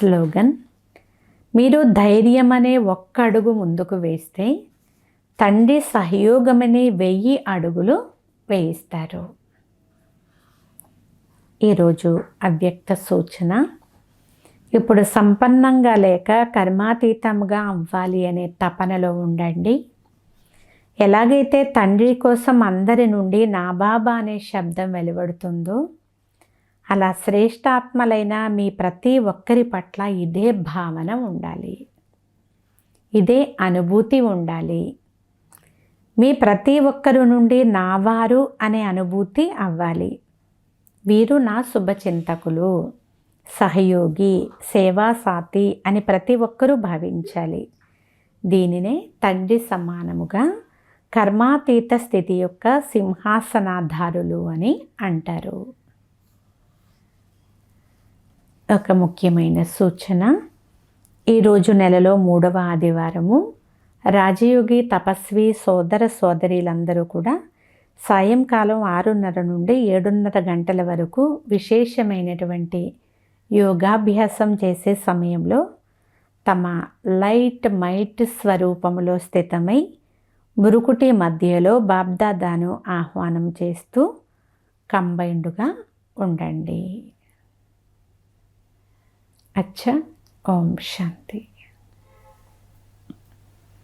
Slogan: మీరు ధైర్యం అనే ఒక్క అడుగు ముందుకు వేస్తే తండ్రి సహయోగమనే 1000 అడుగులు వేయిస్తారు. ఈరోజు అవ్యక్త సూచన: ఇప్పుడు సంపన్నంగా లేక కర్మాతీతంగా అవ్వాలి అనే తపనలో ఉండండి. ఎలాగైతే తండ్రి కోసం అందరి నుండి నా బాబా అనే శబ్దం వెలువడుతుందో అలా శ్రేష్టాత్మలైన మీ ప్రతి ఒక్కరి పట్ల ఇదే భావన ఉండాలి, ఇదే అనుభూతి ఉండాలి. మీ ప్రతి ఒక్కరి నుండి నావారు అనే అనుభూతి అవ్వాలి. వీరు నా శుభచింతకులు, సహయోగి, సేవాసాతి అని ప్రతి ఒక్కరూ భావించాలి. దీనినే తండ్రి సమానముగా కర్మాతీత స్థితి యొక్క సింహాసనాధారులు అని అంటారు. ఒక ముఖ్యమైన సూచన: ఈరోజు నెలలో 3వ ఆదివారము. రాజయోగి తపస్వి సోదర సోదరీలందరూ కూడా సాయంకాలం 6:30 నుండి 7:30 గంటల వరకు విశేషమైనటువంటి యోగాభ్యాసం చేసే సమయంలో తమ లైట్ మైట్ స్వరూపములో స్థితమై మురుకుటి మధ్యలో బాబ్దాదాను ఆహ్వానం చేస్తూ కంబైన్డ్గా ఉండండి. అచ్చా. ఓం శాంతి.